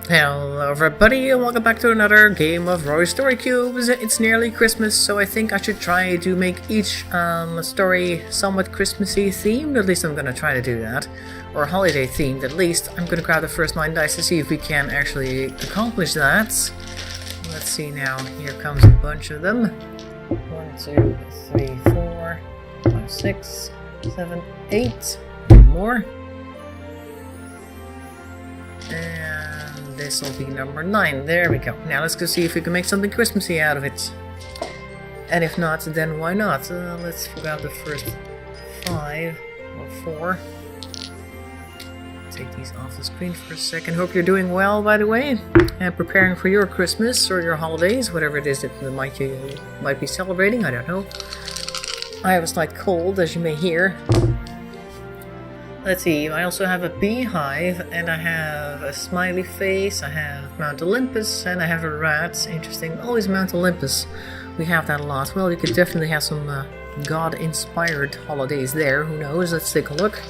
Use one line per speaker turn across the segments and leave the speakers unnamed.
Hello everybody and welcome back to another game of Rory Story Cubes. It's nearly Christmas, so I think I should try to make each story somewhat Christmassy themed. At least I'm gonna try to do that. Or holiday themed at least. I'm gonna grab the first 9 dice to see if we can actually accomplish that. Let's see now. Here comes a bunch of them. 1, 2, 3, 4, 5, 6, 7, 8. More. And this will be number 9. There we go. Now let's go see if we can make something Christmassy out of it. And if not, then why not? Let's grab the first 5 or 4. Take these off the screen for a second. Hope you're doing well, by the way, and preparing for your Christmas or your holidays, whatever it is that you might be celebrating. I don't know. I have a slight cold, as you may hear. Let's see, I also have a beehive, and I have a smiley face, I have Mount Olympus, and I have a rat. Interesting, always Mount Olympus. We have that a lot. Well, you could definitely have some God-inspired holidays there, who knows. Let's take a look.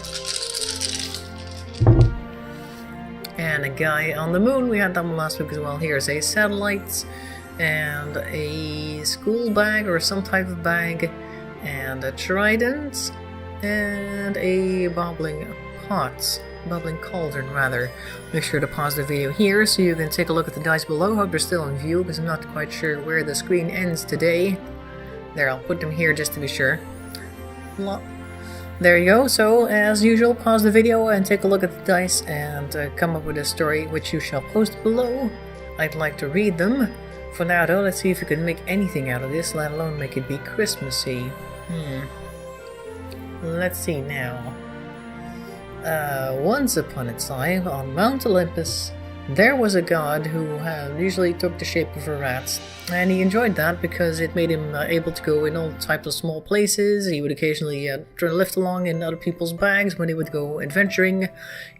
And a guy on the moon, we had that one last week as well. Here's a satellite, and a school bag, or some type of bag, and a trident. And a bubbling cauldron rather. Make sure to pause the video here so you can take a look at the dice below. Hope they're still in view because I'm not quite sure where the screen ends today. There, I'll put them here just to be sure. There you go. So as usual, pause the video and take a look at the dice and come up with a story which you shall post below. I'd like to read them. For now though, let's see if we can make anything out of this, let alone make it be Christmassy. Let's see now. Once upon a time, on Mount Olympus, there was a god who usually took the shape of a rat. And he enjoyed that because it made him able to go in all types of small places. He would occasionally try to lift along in other people's bags when he would go adventuring.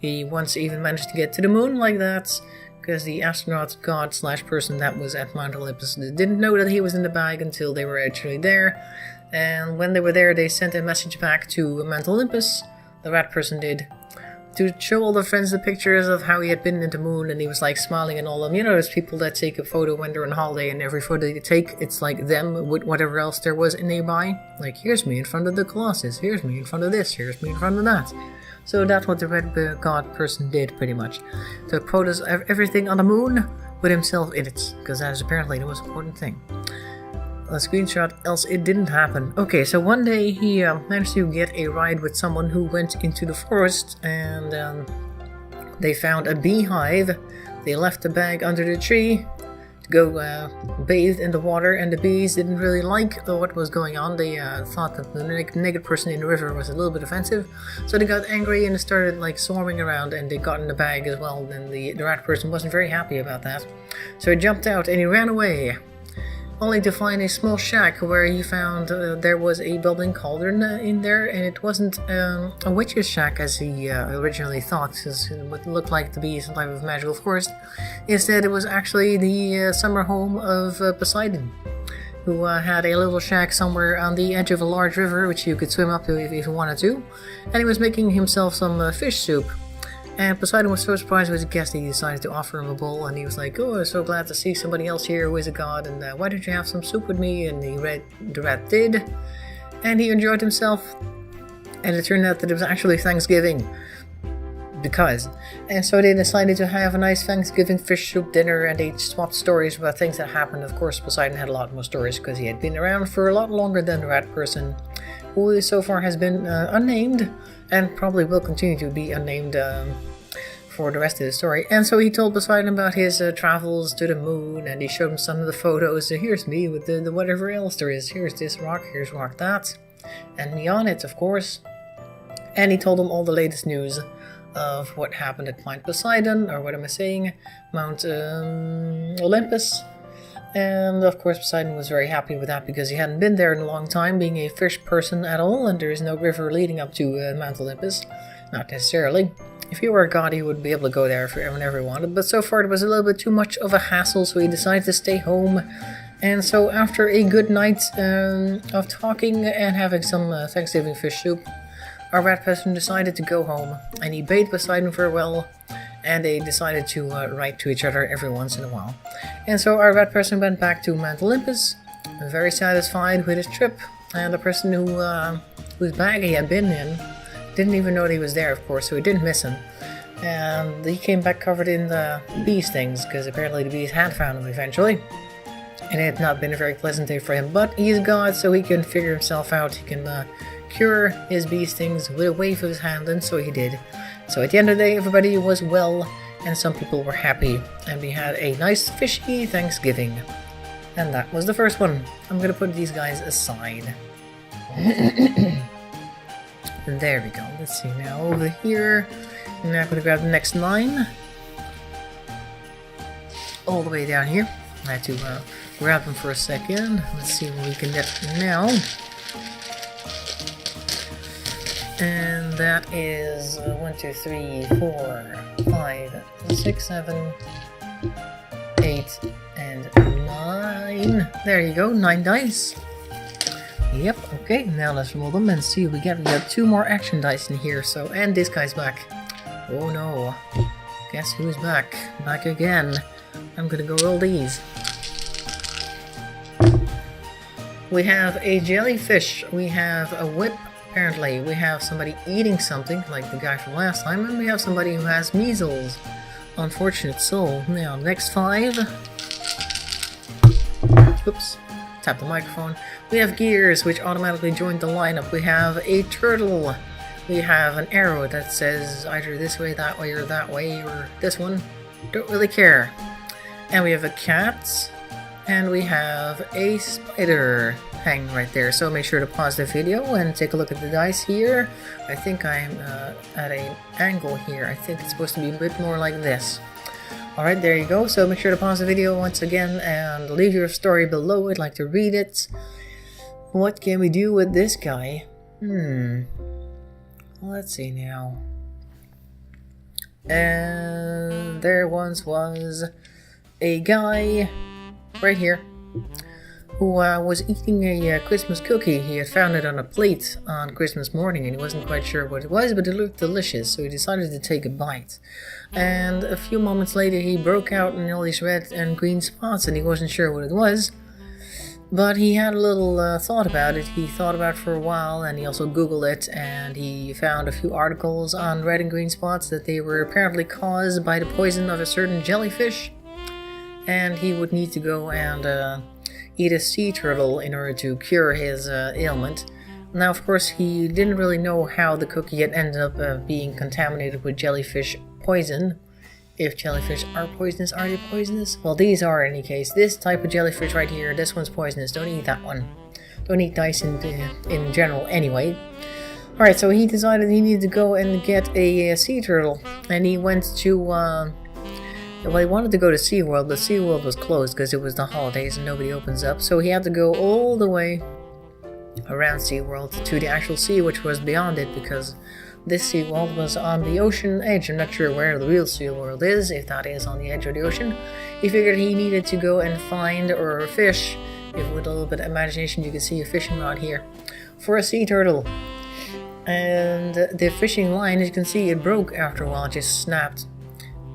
He once even managed to get to the moon like that, because the astronaut god / person that was at Mount Olympus didn't know that he was in the bag until they were actually there. And when they were there, they sent a message back to Mount Olympus, the rat person did, to show all their friends the pictures of how he had been in the moon, and he was like smiling and all of them. You know, there's people that take a photo when they're on holiday, and every photo they take, it's like them with whatever else there was nearby. Like, here's me in front of the Colossus, here's me in front of this, here's me in front of that. So that's what the red god person did, pretty much. Took photos of everything on the moon with himself in it, because that is apparently the most important thing. A screenshot, else it didn't happen. Okay, so one day he managed to get a ride with someone who went into the forest, and they found a beehive. They left the bag under the tree to go bathe in the water, and the bees didn't really like what was going on. They thought that the naked person in the river was a little bit offensive, so they got angry and started like swarming around, and they got in the bag as well, and the rat person wasn't very happy about that. So he jumped out and he ran away, only to find a small shack where he found there was a bubbling cauldron in there, and it wasn't a witch's shack as he originally thought, because it would look like to be some type of magical forest. Instead, it was actually the summer home of Poseidon, who had a little shack somewhere on the edge of a large river, which you could swim up to if you wanted to, and he was making himself some fish soup. And Poseidon was so surprised with his guest he decided to offer him a bowl, and he was like, "Oh, I'm so glad to see somebody else here who is a god, and why don't you have some soup with me?" And the rat did, and he enjoyed himself, and it turned out that it was actually Thanksgiving. And so they decided to have a nice Thanksgiving fish soup dinner, and they swapped stories about things that happened. Of course, Poseidon had a lot more stories because he had been around for a lot longer than the rat person, who so far has been unnamed, and probably will continue to be unnamed for the rest of the story. And so he told Poseidon about his travels to the moon, and he showed him some of the photos. So here's me with the whatever else there is. Here's this rock, here's rock that, and me on it, of course. And he told him all the latest news of what happened at Mount Poseidon, or what am I saying, Mount Olympus. And of course Poseidon was very happy with that because he hadn't been there in a long time, being a fish person at all, and there is no river leading up to Mount Olympus. Not necessarily. If he were a god, he would be able to go there whenever he wanted, but so far it was a little bit too much of a hassle, so he decided to stay home. And so after a good night of talking and having some Thanksgiving fish soup, our rat person decided to go home, and he bade Poseidon farewell, and they decided to write to each other every once in a while. And so our rat person went back to Mount Olympus, very satisfied with his trip, and the person whose bag he had been in didn't even know that he was there, of course, so he didn't miss him. And he came back covered in the bee stings, because apparently the bees had found him eventually. And it had not been a very pleasant day for him, but he's God, so he can figure himself out. He can cure his bee stings with a wave of his hand, and so he did. So at the end of the day, everybody was well, and some people were happy, and we had a nice fishy Thanksgiving. And that was the first one. I'm going to put these guys aside. There we go. Let's see now, over here. I'm now going to grab the next 9. All the way down here. I had to grab them for a second. Let's see what we can get now. And that is 1, 2, 3, 4, 5, 6, 7, 8, and 9. There you go, 9 dice. Yep, okay, now let's roll them and see what we get. We got 2 more action dice in here, so, and this guy's back. Oh no. Guess who's back? Back again. I'm gonna go roll these. We have a jellyfish, we have a whip, apparently, we have somebody eating something, like the guy from last time, and we have somebody who has measles. Unfortunate soul. Now, next 5. Oops, tap the microphone. We have gears, which automatically joined the lineup. We have a turtle. We have an arrow that says either this way, or that way, or this one. Don't really care. And we have a cat. And we have a spider hanging right there. So make sure to pause the video and take a look at the dice here. I think I'm at an angle here. I think it's supposed to be a bit more like this. Alright, there you go. So make sure to pause the video once again and leave your story below. I'd like to read it. What can we do with this guy? Let's see now. And there once was a guy right here who was eating a Christmas cookie. He had found it on a plate on Christmas morning and he wasn't quite sure what it was, but it looked delicious, so he decided to take a bite. And a few moments later he broke out in all these red and green spots and he wasn't sure what it was. But he had a little thought about it. He thought about it for a while and he also Googled it, and he found a few articles on red and green spots that they were apparently caused by the poison of a certain jellyfish. And he would need to go and eat a sea turtle in order to cure his ailment. Now, of course, he didn't really know how the cookie had ended up being contaminated with jellyfish poison. If jellyfish are poisonous, are they poisonous? Well, these are in any case. This type of jellyfish right here, this one's poisonous. Don't eat that one. Don't eat dice in general anyway. Alright, so he decided he needed to go and get a sea turtle. And he went to... well, he wanted to go to SeaWorld, but SeaWorld was closed because it was the holidays and nobody opens up. So he had to go all the way around SeaWorld to the actual sea, which was beyond it, because this SeaWorld was on the ocean edge. I'm not sure where the real SeaWorld is, if that is on the edge of the ocean. He figured he needed to go and find or fish, if with a little bit of imagination you can see a fishing rod here, for a sea turtle. And the fishing line, as you can see, it broke after a while, it just snapped.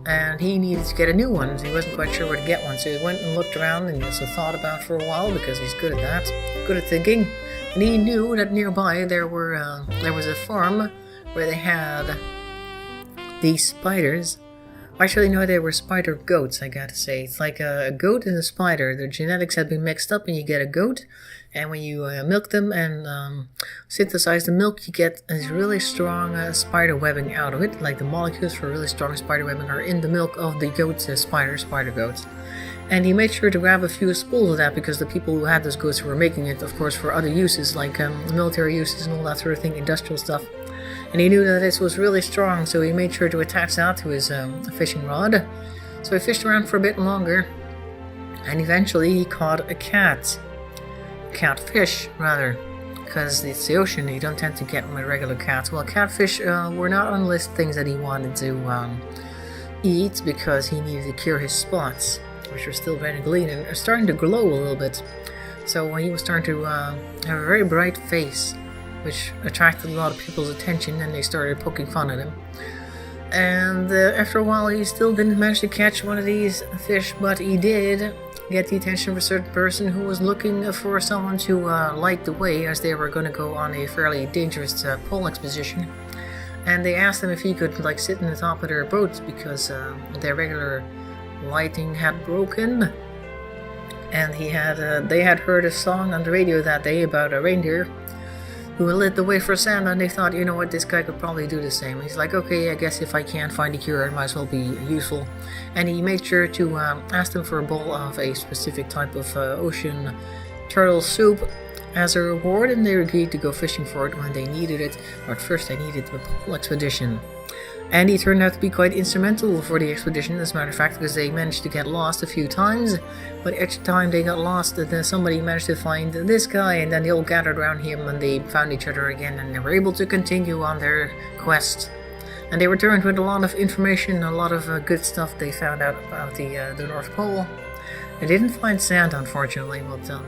And he needed to get a new one, so he wasn't quite sure where to get one. So he went and looked around and he also thought about it for a while, because he's good at that, good at thinking. And he knew that nearby there was a farm where they had these spiders. Actually, no, they were spider goats, I gotta say. It's like a goat and a spider. Their genetics had been mixed up and you get a goat. And when you milk them and synthesize the milk, you get this really strong spider webbing out of it. Like the molecules for really strong spider webbing are in the milk of the goats, spider goats. And he made sure to grab a few spools of that, because the people who had those goats were making it, of course, for other uses, like military uses and all that sort of thing, industrial stuff. And he knew that this was really strong, so he made sure to attach that to his fishing rod. So he fished around for a bit longer, and eventually he caught a catfish, rather, because it's the ocean, you don't tend to get them with regular cats. Well, catfish were not on the list of things that he wanted to eat, because he needed to cure his spots, which were still red and green and are starting to glow a little bit. So he was starting to have a very bright face, which attracted a lot of people's attention, and they started poking fun at him. And after a while he still didn't manage to catch one of these fish, but he did get the attention of a certain person who was looking for someone to light the way, as they were going to go on a fairly dangerous pole expedition. And they asked him if he could like sit in the top of their boat because their regular lighting had broken. And they had heard a song on the radio that day about a reindeer who lit the way for Santa, and they thought, you know what, this guy could probably do the same. He's like, okay, I guess if I can't find a cure, I might as well be useful. And he made sure to ask them for a bowl of a specific type of ocean turtle soup as a reward, and they agreed to go fishing for it when they needed it. But first they needed the pole expedition. And he turned out to be quite instrumental for the expedition, as a matter of fact, because they managed to get lost a few times. But each time they got lost, then somebody managed to find this guy, and then they all gathered around him and they found each other again, and they were able to continue on their quest. And they returned with a lot of information, a lot of good stuff they found out about the North Pole. They didn't find Santa, unfortunately, but of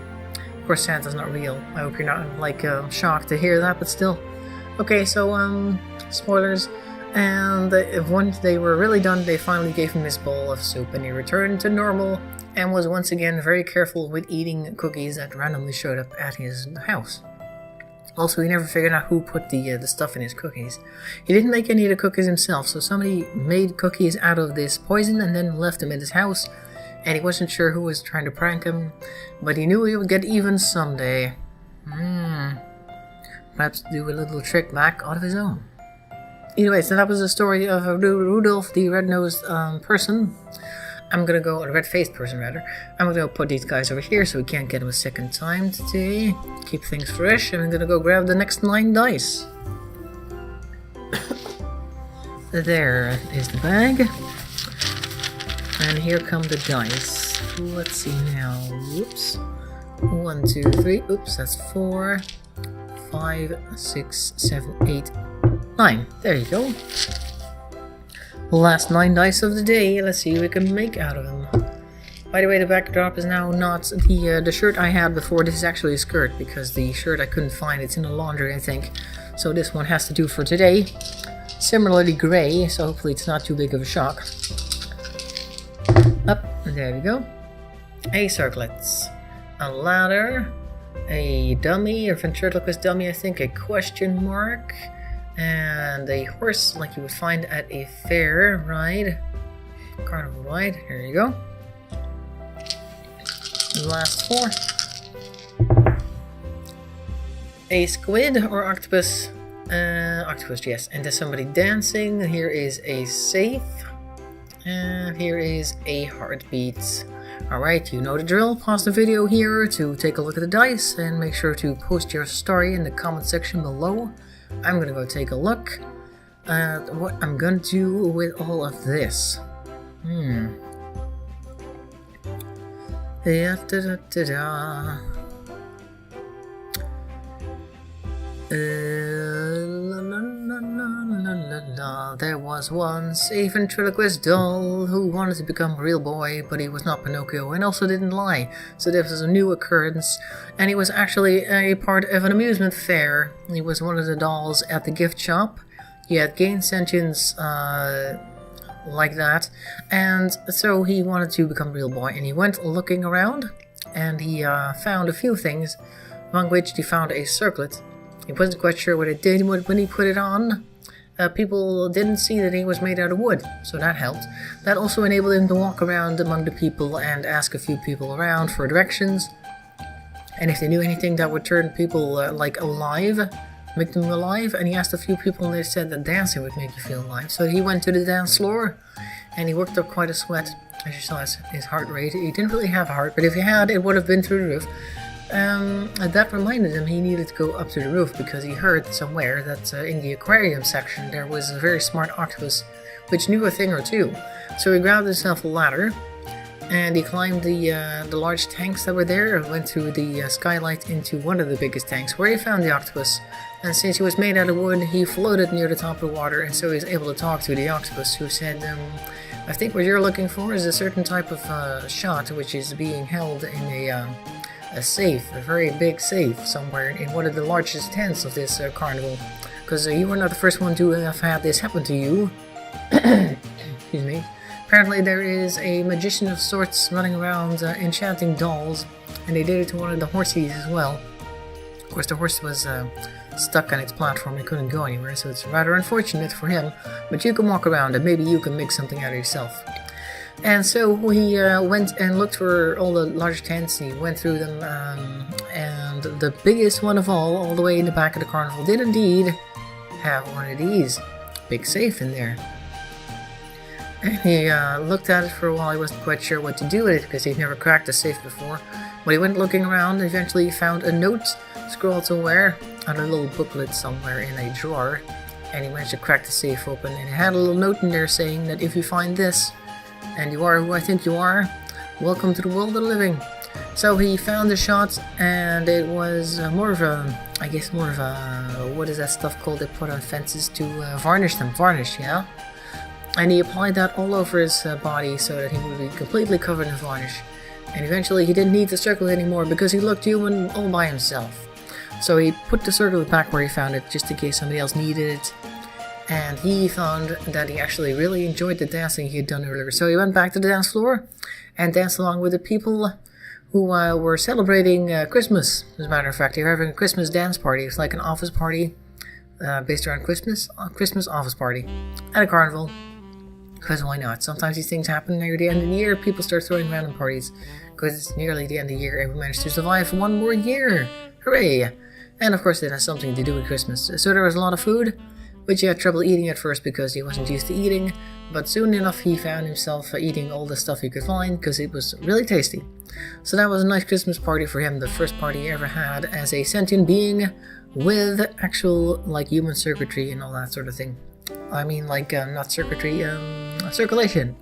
course Santa's not real. I hope you're not like shocked to hear that, but still. Okay, so spoilers. And once they were really done, they finally gave him his bowl of soup, and he returned to normal and was once again very careful with eating cookies that randomly showed up at his house. Also, he never figured out who put the stuff in his cookies. He didn't make any of the cookies himself, so somebody made cookies out of this poison and then left them in his house, and he wasn't sure who was trying to prank him, but he knew he would get even someday. Perhaps do a little trick back out of his own. Anyway, so that was the story of Rudolph the red-nosed person. I'm gonna go, a red-faced person rather. I'm gonna put these guys over here so we can't get them a second time today. Keep things fresh, and I'm gonna go grab the next 9 dice. There is the bag. And here come the dice. Let's see now. Whoops. 1, 2, 3. Oops, that's 4, 5, 6, 7, 8, 9. There you go. Last 9 dice of the day. Let's see what we can make out of them. By the way, the backdrop is now not the shirt I had before. This is actually a skirt, because the shirt I couldn't find. It's in the laundry, I think. So this one has to do for today. Similarly gray, so hopefully it's not too big of a shock. Up, there we go. A circlet. A ladder. A dummy, a ventriloquist dummy, I think. A question mark. And a horse like you would find at a fair ride. Carnival ride. Here you go. Last 4. A squid or octopus. Octopus, yes. And there's somebody dancing. Here is a safe. And here is a heartbeat. Alright, you know the drill. Pause the video here to take a look at the dice. And make sure to post your story in the comment section below. I'm gonna go take a look at what I'm gonna do with all of this. Yeah, There was once a ventriloquist doll who wanted to become a real boy, but he was not Pinocchio and also didn't lie. So this was a new occurrence, and he was actually a part of an amusement fair. He was one of the dolls at the gift shop. He had gained sentience like that, and so he wanted to become a real boy, and he went looking around, and he found a few things, among which he found a circlet. He wasn't quite sure what it did when he put it on. People didn't see that he was made out of wood, so that helped. That also enabled him to walk around among the people and ask a few people around for directions. And if they knew anything that would turn people like alive, make them alive, and he asked a few people and they said that dancing would make you feel alive. So he went to the dance floor and he worked up quite a sweat. As you saw his heart rate. He didn't really have a heart, but if he had, it would have been through the roof. That reminded him he needed to go up to the roof because he heard somewhere that in the aquarium section there was a very smart octopus which knew a thing or two. So he grabbed himself a ladder and he climbed the large tanks that were there and went through the skylight into one of the biggest tanks where he found the octopus. And since he was made out of wood, he floated near the top of the water, and so he was able to talk to the octopus, who said, I think what you're looking for is a certain type of shot which is being held in a safe, a very big safe somewhere in one of the largest tents of this carnival. Because you were not the first one to have had this happen to you. Excuse me. Apparently there is a magician of sorts running around enchanting dolls, and they did it to one of the horses as well. Of course, the horse was stuck on its platform and couldn't go anywhere, so it's rather unfortunate for him, but you can walk around and maybe you can make something out of yourself. And so we went and looked for all the large tents, and he went through them, and the biggest one of all the way in the back of the carnival, did indeed have one of these. Big safe in there. And he looked at it for a while. He wasn't quite sure what to do with it because he'd never cracked a safe before. But he went looking around and eventually found a note scrawled somewhere on a little booklet somewhere in a drawer. And he managed to crack the safe open, and it had a little note in there saying that if you find this, and you are who I think you are, welcome to the world of the living. So he found the shot, and it was more of a, what is that stuff called they put on fences to varnish them? Varnish, yeah? And he applied that all over his body so that he would be completely covered in varnish. And eventually he didn't need the circle anymore because he looked human all by himself. So he put the circle back where he found it just in case somebody else needed it. And he found that he actually really enjoyed the dancing he had done earlier. So he went back to the dance floor and danced along with the people who were celebrating Christmas. As a matter of fact, they were having a Christmas dance party. It's like an office party based around Christmas. Christmas office party at a carnival. Because why not? Sometimes these things happen near the end of the year. People start throwing random parties. Because it's nearly the end of the year and we managed to survive for one more year. Hooray! And of course it has something to do with Christmas. So there was a lot of food, which he had trouble eating at first because he wasn't used to eating. But soon enough he found himself eating all the stuff he could find because it was really tasty. So that was a nice Christmas party for him. The first party he ever had as a sentient being with actual like human circuitry and all that sort of thing. I mean like not circuitry, circulation.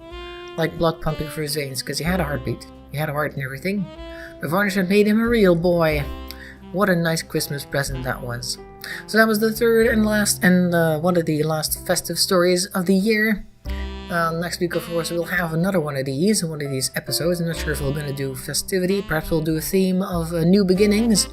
Like blood pumping through his veins because he had a heartbeat. He had a heart and everything. The varnish had made him a real boy. What a nice Christmas present that was. So that was the third and last and one of the last festive stories of the year. Next week, of course, we'll have another one of these episodes. I'm not sure if we're going to do festivity. Perhaps we'll do a theme of new beginnings.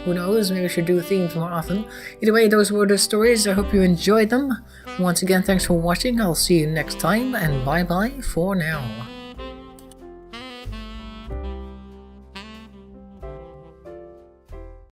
Who knows? Maybe we should do themes more often. Either way, those were the stories. I hope you enjoyed them. Once again, thanks for watching. I'll see you next time, and bye-bye for now.